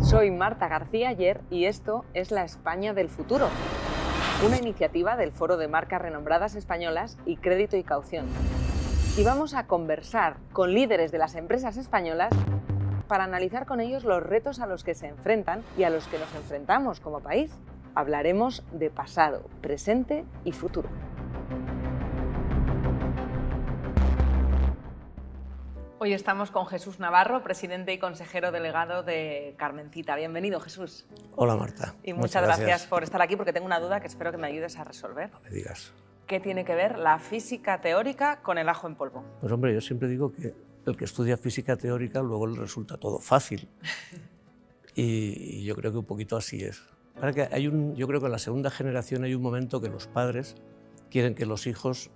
Soy Marta García Ayer y esto es La España del Futuro, una iniciativa del Foro de Marcas Renombradas Españolas y Crédito y Caución. Y vamos a conversar con líderes de las empresas españolas para analizar con ellos los retos a los que se enfrentan y a los que nos enfrentamos como país. Hablaremos de pasado, presente y futuro. Hoy estamos con Jesús Navarro, presidente y consejero delegado de Carmencita. Bienvenido, Jesús. Hola, Marta. Y muchas gracias por estar aquí, porque tengo una duda que espero que me ayudes a resolver. No me digas. ¿Qué tiene que ver la física teórica con el ajo en polvo? Pues hombre, yo siempre digo que el que estudia física teórica luego le resulta todo fácil. y yo creo que un poquito así es. Para que yo creo que en la segunda generación hay un momento que los padres quieren que los hijos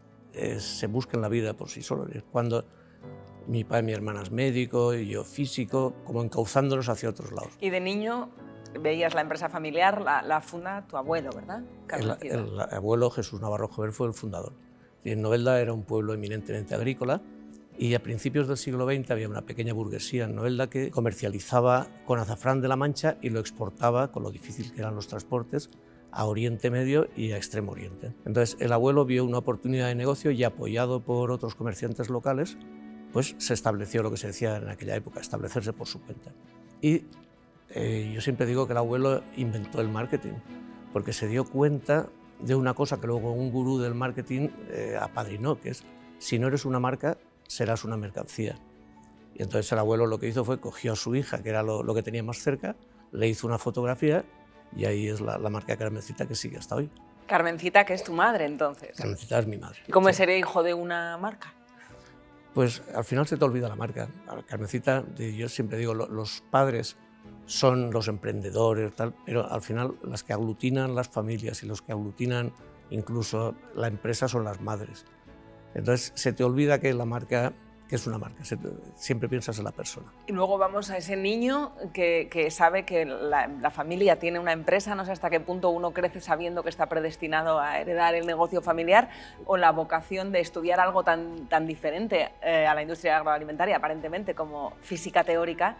se busquen la vida por sí solos. Cuando mi padre y mi hermana es médico y yo físico, como encauzándolos hacia otros lados. Y de niño veías la empresa familiar, la funda tu abuelo, ¿verdad? El abuelo Jesús Navarro Jover fue el fundador. Y en Novelda era un pueblo eminentemente agrícola y a principios del siglo XX había una pequeña burguesía en Novelda que comercializaba con azafrán de la Mancha y lo exportaba, con lo difícil que eran los transportes, a Oriente Medio y a Extremo Oriente. Entonces el abuelo vio una oportunidad de negocio y, apoyado por otros comerciantes locales, pues se estableció lo que se decía en aquella época, establecerse por su cuenta. Y yo siempre digo que el abuelo inventó el marketing, porque se dio cuenta de una cosa que luego un gurú del marketing apadrinó, que es: si no eres una marca, serás una mercancía. Y entonces el abuelo lo que hizo fue cogió a su hija, que era lo que tenía más cerca, le hizo una fotografía y ahí es la marca Carmencita, que sigue hasta hoy. Carmencita, que es tu madre, entonces. Carmencita es mi madre. ¿Y cómo sí. es ser hijo de una marca? Pues al final se te olvida la marca. Carmencita, yo siempre digo, los padres son los emprendedores, tal, pero al final las que aglutinan las familias y los que aglutinan incluso la empresa son las madres. Entonces se te olvida que la marca, que es una marca, siempre piensas en la persona. Y luego vamos a ese niño que sabe que la familia tiene una empresa, no sé hasta qué punto uno crece sabiendo que está predestinado a heredar el negocio familiar, o la vocación de estudiar algo tan diferente a la industria agroalimentaria, aparentemente, como física teórica,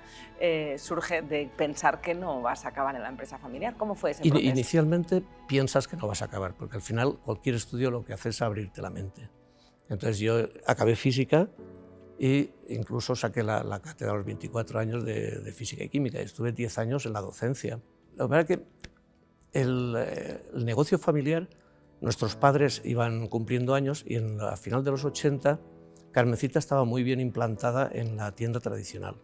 surge de pensar que no vas a acabar en la empresa familiar. ¿Cómo fue ese proceso? Inicialmente piensas que no vas a acabar, porque al final cualquier estudio lo que hace es abrirte la mente. Entonces yo acabé física e incluso saqué la cátedra a los 24 años de física y química. Estuve 10 años en la docencia. La verdad es que el negocio familiar, nuestros padres iban cumpliendo años y a final de los 80 Carmencita estaba muy bien implantada en la tienda tradicional.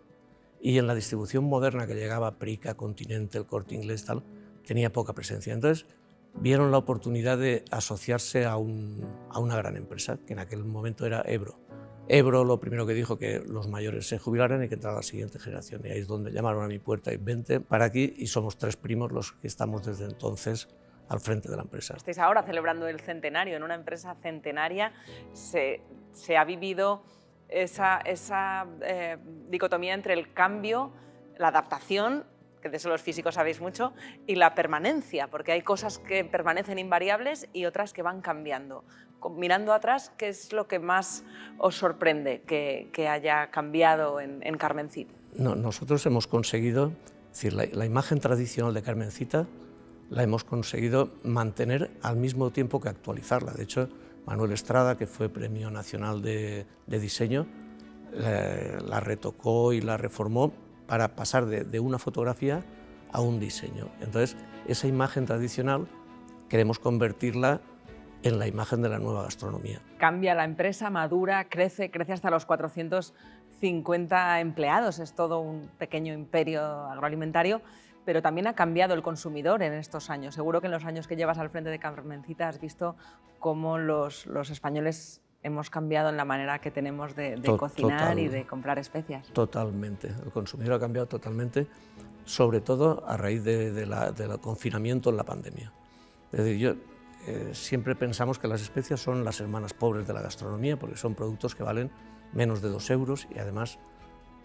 Y en la distribución moderna que llegaba, Prica, Continente, el Corte Inglés, tal, tenía poca presencia. Entonces vieron la oportunidad de asociarse a una gran empresa, que en aquel momento era Ebro. Ebro lo primero que dijo que los mayores se jubilaran y que entrara la siguiente generación. Y ahí es donde llamaron a mi puerta y vente para aquí, y somos 3 primos los que estamos desde entonces al frente de la empresa. Estáis ahora celebrando el centenario. En una empresa centenaria se ha vivido esa dicotomía entre el cambio, la adaptación, que de eso los físicos sabéis mucho, y la permanencia, porque hay cosas que permanecen invariables y otras que van cambiando. Mirando atrás, ¿qué es lo que más os sorprende que haya cambiado en Carmencita? Nosotros hemos conseguido, es decir, la imagen tradicional de Carmencita la hemos conseguido mantener al mismo tiempo que actualizarla. De hecho, Manuel Estrada, que fue Premio Nacional de Diseño, la retocó y la reformó para pasar de una fotografía a un diseño. Entonces, esa imagen tradicional queremos convertirla en la imagen de la nueva gastronomía. Cambia la empresa, madura, crece hasta los 450 empleados. Es todo un pequeño imperio agroalimentario, pero también ha cambiado el consumidor en estos años. Seguro que en los años que llevas al frente de Carmencita has visto cómo los españoles hemos cambiado en la manera que tenemos de cocinar y de comprar especias. Totalmente. El consumidor ha cambiado totalmente, sobre todo a raíz del confinamiento en la pandemia. Es decir, siempre pensamos que las especias son las hermanas pobres de la gastronomía, porque son productos que valen menos de 2 euros y además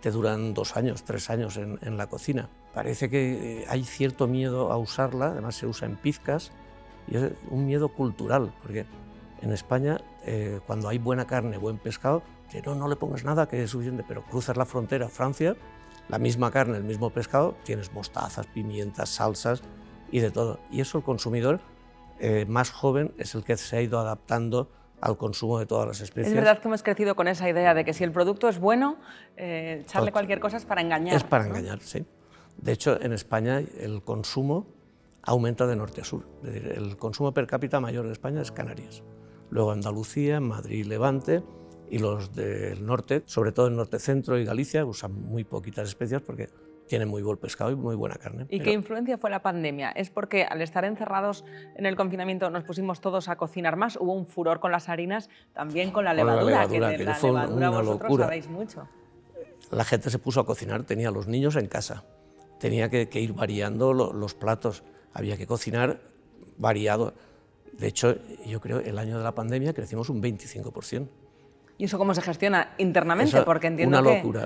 te duran 2 años, 3 años en la cocina. Parece que hay cierto miedo a usarla, además se usa en pizcas, y es un miedo cultural, porque en España, cuando hay buena carne, buen pescado, no le pongas nada, que es suficiente, pero cruzas la frontera a Francia la misma carne, el mismo pescado, tienes mostazas, pimientas, salsas y de todo. Y eso el consumidor más joven es el que se ha ido adaptando al consumo de todas las especies. Es verdad que hemos crecido con esa idea de que si el producto es bueno, echarle cualquier cosa es para engañar. Es para ¿no? engañar, sí. De hecho, en España el consumo aumenta de norte a sur. Es decir, el consumo per cápita mayor de España es Canarias. Luego Andalucía, Madrid, Levante, y los del norte, sobre todo el norte centro y Galicia, usan muy poquitas especias porque tienen muy buen pescado y muy buena carne. ¿Y qué influencia fue la pandemia? ¿Es porque al estar encerrados en el confinamiento nos pusimos todos a cocinar más? ¿Hubo un furor con las harinas? También con la levadura, que de la levadura vosotros locura. sabéis mucho. La gente se puso a cocinar, tenía a los niños en casa, tenía que ir variando los platos, había que cocinar variado. De hecho, yo creo que el año de la pandemia crecimos un 25%. ¿Y eso cómo se gestiona internamente? Eso, porque entiendo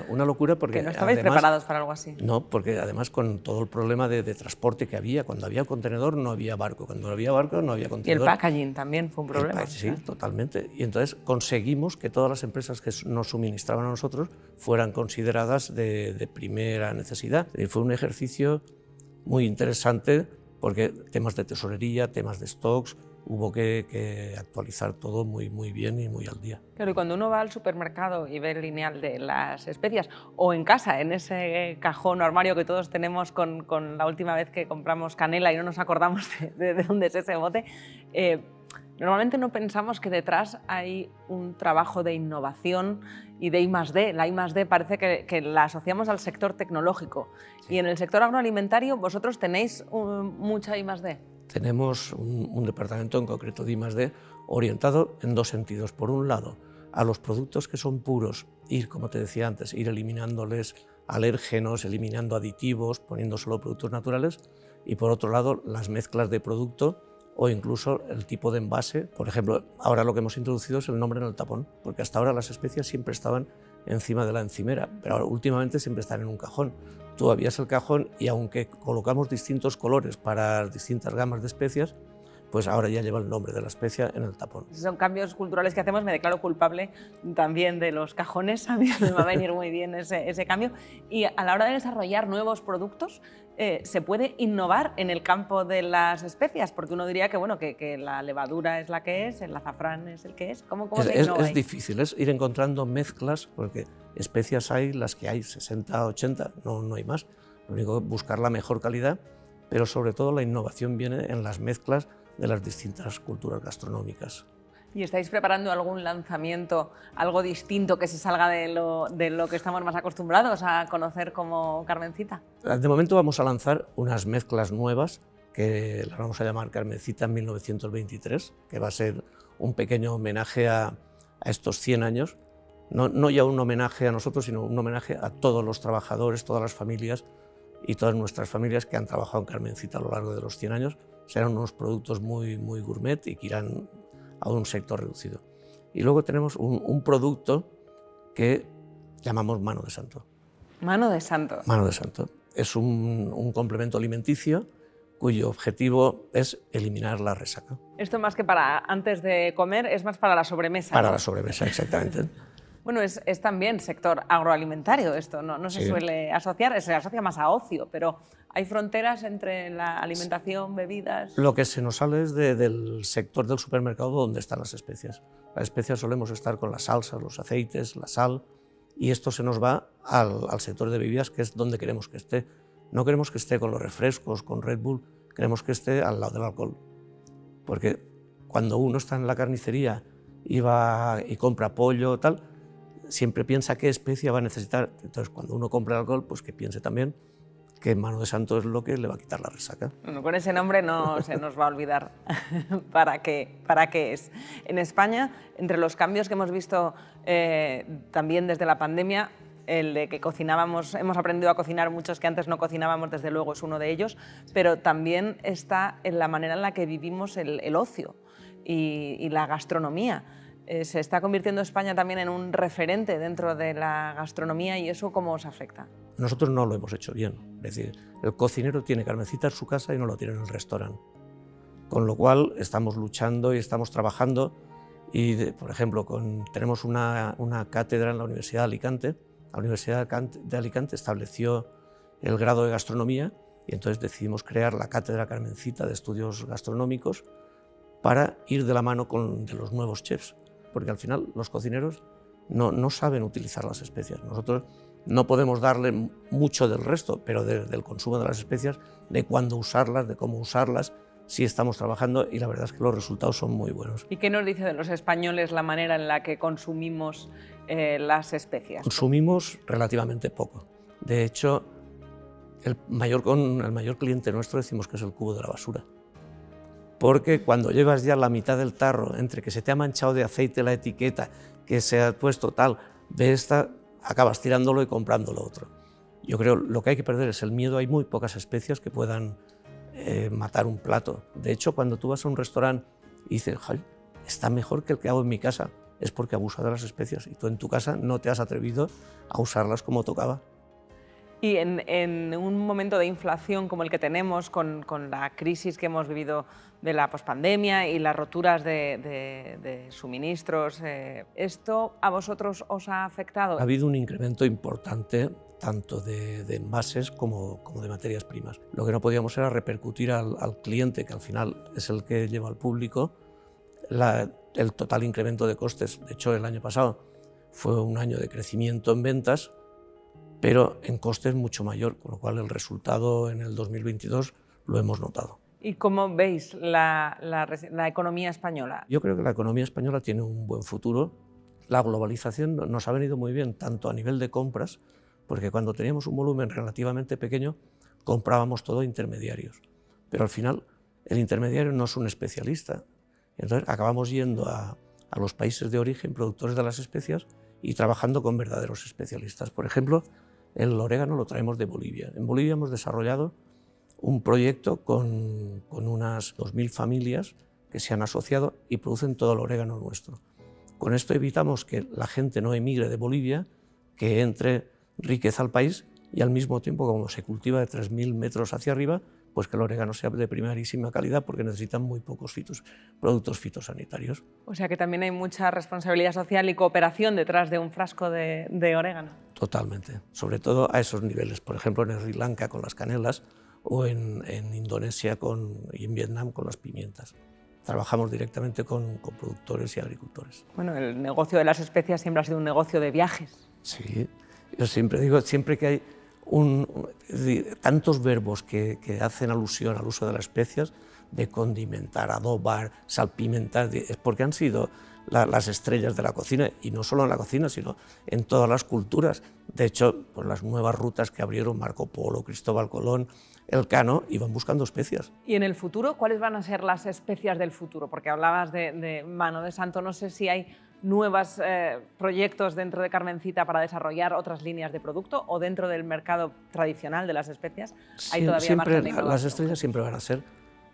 una locura porque que no estabais además, preparados para algo así. No, porque además con todo el problema de transporte que había, cuando había contenedor no había barco, cuando había barco no había contenedor. Y el packaging también fue un problema. Sí, totalmente. Y entonces conseguimos que todas las empresas que nos suministraban a nosotros fueran consideradas de primera necesidad. Y fue un ejercicio muy interesante porque temas de tesorería, temas de stocks, hubo que actualizar todo muy bien y muy al día. Claro, y cuando uno va al supermercado y ve el lineal de las especias, o en casa, en ese cajón o armario que todos tenemos con la última vez que compramos canela y no nos acordamos de dónde es ese bote, normalmente no pensamos que detrás hay un trabajo de innovación y de I+D. La I+D parece que la asociamos al sector tecnológico. Sí. Y en el sector agroalimentario, ¿vosotros tenéis mucha I+D? Tenemos un departamento en concreto de I+D orientado en dos sentidos. Por un lado, a los productos que son puros, como te decía antes, ir eliminándoles alérgenos, eliminando aditivos, poniendo solo productos naturales, y por otro lado, las mezclas de producto o incluso el tipo de envase. Por ejemplo, ahora lo que hemos introducido es el nombre en el tapón, porque hasta ahora las especias siempre estaban encima de la encimera, pero ahora últimamente siempre están en un cajón. Tú abrías el cajón y aunque colocamos distintos colores para distintas gamas de especias, pues ahora ya lleva el nombre de la especia en el tapón. Son cambios culturales que hacemos, me declaro culpable también de los cajones, a mí me va a venir muy bien ese cambio. Y a la hora de desarrollar nuevos productos, ¿se puede innovar en el campo de las especias? Porque uno diría que, bueno, que la levadura es la que es, el azafrán es el que es. ¿Cómo se innova? Es difícil, es ir encontrando mezclas, porque especias hay las que hay, 60, 80, no hay más. Lo único es buscar la mejor calidad, pero sobre todo la innovación viene en las mezclas de las distintas culturas gastronómicas. ¿Y estáis preparando algún lanzamiento, algo distinto que se salga de lo que estamos más acostumbrados a conocer como Carmencita? De momento vamos a lanzar unas mezclas nuevas que las vamos a llamar Carmencita en 1923, que va a ser un pequeño homenaje a estos 100 años, no ya un homenaje a nosotros, sino un homenaje a todos los trabajadores, todas las familias y todas nuestras familias que han trabajado en Carmencita a lo largo de los 100 años. Serán unos productos muy gourmet y que irán a un sector reducido. Y luego tenemos un producto que llamamos mano de santo. Mano de santo. Mano de santo. Es un complemento alimenticio cuyo objetivo es eliminar la resaca. Esto más que para antes de comer, es más para la sobremesa. Para ¿no? la sobremesa, exactamente. Bueno, es también sector agroalimentario esto, no se suele asociar, se asocia más a ocio, pero ¿hay fronteras entre la alimentación, bebidas? Lo que se nos sale es del sector del supermercado donde están las especias. Las especias solemos estar con las salsas, los aceites, la sal, y esto se nos va al sector de bebidas, que es donde queremos que esté. No queremos que esté con los refrescos, con Red Bull, queremos que esté al lado del alcohol. Porque cuando uno está en la carnicería y va y compra pollo, tal, siempre piensa qué especia va a necesitar. Entonces, cuando uno compra alcohol, pues que piense también que mano de santo es lo que le va a quitar la resaca. Bueno, con ese nombre no se nos va a olvidar para qué es. En España, entre los cambios que hemos visto también desde la pandemia, el de que cocinábamos, hemos aprendido a cocinar muchos que antes no cocinábamos, desde luego es uno de ellos, pero también está en la manera en la que vivimos el ocio y la gastronomía. Se está convirtiendo España también en un referente dentro de la gastronomía, y eso ¿cómo os afecta? Nosotros no lo hemos hecho bien, es decir, el cocinero tiene Carmencita en su casa y no lo tiene en el restaurante, con lo cual estamos luchando y estamos trabajando y, por ejemplo, tenemos una cátedra en la Universidad de Alicante la Universidad de Alicante estableció el grado de gastronomía y entonces decidimos crear la Cátedra Carmencita de Estudios Gastronómicos para ir de la mano de los nuevos chefs, porque al final los cocineros no saben utilizar las especias. Nosotros no podemos darle mucho del resto, pero del consumo de las especias, de cuándo usarlas, de cómo usarlas, sí estamos trabajando y la verdad es que los resultados son muy buenos. ¿Y qué nos dice de los españoles la manera en la que consumimos las especias? Consumimos relativamente poco. De hecho, el mayor cliente nuestro decimos que es el cubo de la basura. Porque cuando llevas ya la mitad del tarro, entre que se te ha manchado de aceite la etiqueta, que se ha puesto tal, de esta, acabas tirándolo y comprando lo otro. Yo creo que lo que hay que perder es el miedo. Hay muy pocas especias que puedan matar un plato. De hecho, cuando tú vas a un restaurante y dices, está mejor que el que hago en mi casa, es porque abusa de las especias y tú en tu casa no te has atrevido a usarlas como tocaba. Y en un momento de inflación como el que tenemos, con la crisis que hemos vivido de la pospandemia y las roturas de suministros, ¿esto a vosotros os ha afectado? Ha habido un incremento importante tanto de envases como de materias primas. Lo que no podíamos era repercutir al cliente, que al final es el que lleva al público, el total incremento de costes. De hecho, el año pasado fue un año de crecimiento en ventas, pero en costes mucho mayor, con lo cual el resultado en el 2022 lo hemos notado. ¿Y cómo veis la economía española? Yo creo que la economía española tiene un buen futuro. La globalización nos ha venido muy bien, tanto a nivel de compras, porque cuando teníamos un volumen relativamente pequeño, comprábamos todo a intermediarios. Pero al final, el intermediario no es un especialista. Entonces, acabamos yendo a los países de origen, productores de las especias, y trabajando con verdaderos especialistas. Por ejemplo, el orégano lo traemos de Bolivia. En Bolivia hemos desarrollado un proyecto con unas 2.000 familias que se han asociado y producen todo el orégano nuestro. Con esto evitamos que la gente no emigre de Bolivia, que entre riqueza al país y al mismo tiempo, como se cultiva de 3.000 metros hacia arriba, pues que el orégano sea de primerísima calidad porque necesitan muy pocos productos fitosanitarios. O sea que también hay mucha responsabilidad social y cooperación detrás de un frasco de orégano. Totalmente, sobre todo a esos niveles, por ejemplo en Sri Lanka con las canelas o en Indonesia y en Vietnam con las pimientas. Trabajamos directamente con productores y agricultores. Bueno, el negocio de las especias siempre ha sido un negocio de viajes. Sí, yo siempre digo, siempre que hay tantos verbos que hacen alusión al uso de las especias, de condimentar, adobar, salpimentar, es porque han sido las estrellas de la cocina, y no solo en la cocina, sino en todas las culturas. De hecho, pues las nuevas rutas que abrieron Marco Polo, Cristóbal Colón, Elcano, iban buscando especias. ¿Y en el futuro cuáles van a ser las especias del futuro? Porque hablabas de mano de santo, no sé si hay nuevos proyectos dentro de Carmencita para desarrollar otras líneas de producto, o dentro del mercado tradicional de las especias hay todavía margen de innovación. Las estrellas siempre van a ser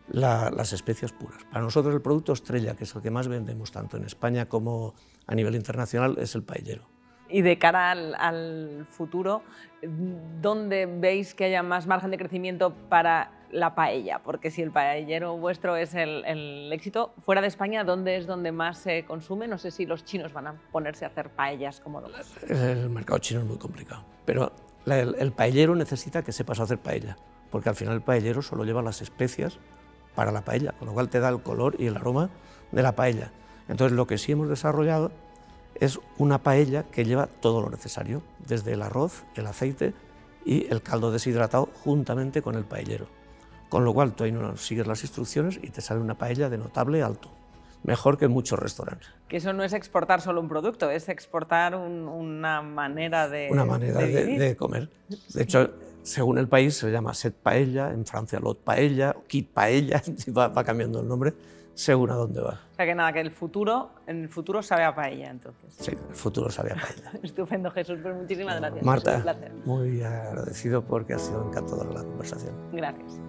las especias puras. Para nosotros el producto estrella, que es el que más vendemos tanto en España como a nivel internacional, es el paellero. Y de cara al futuro, ¿dónde veis que haya más margen de crecimiento para la paella? Porque si el paellero vuestro es el éxito, fuera de España, ¿dónde es donde más se consume? No sé si los chinos van a ponerse a hacer paellas como locos. El mercado chino es muy complicado, pero el paellero necesita que sepas hacer paella, porque al final el paellero solo lleva las especias para la paella, con lo cual te da el color y el aroma de la paella. Entonces lo que sí hemos desarrollado es una paella que lleva todo lo necesario, desde el arroz, el aceite y el caldo deshidratado juntamente con el paellero. Con lo cual tú ahí sigues las instrucciones y te sale una paella de notable alto, mejor que en muchos restaurantes. Que eso no es exportar solo un producto, es exportar una manera de de comer. De hecho, según el país se llama set paella, en Francia lot paella, kit paella, va cambiando el nombre según a dónde va. O sea que nada, que en el futuro sabe a paella, entonces. Sí, el futuro sabe a paella. Estupendo, Jesús, pues muchísimas gracias. Marta, un placer. muy agradecido porque ha sido encantadora la conversación. Gracias.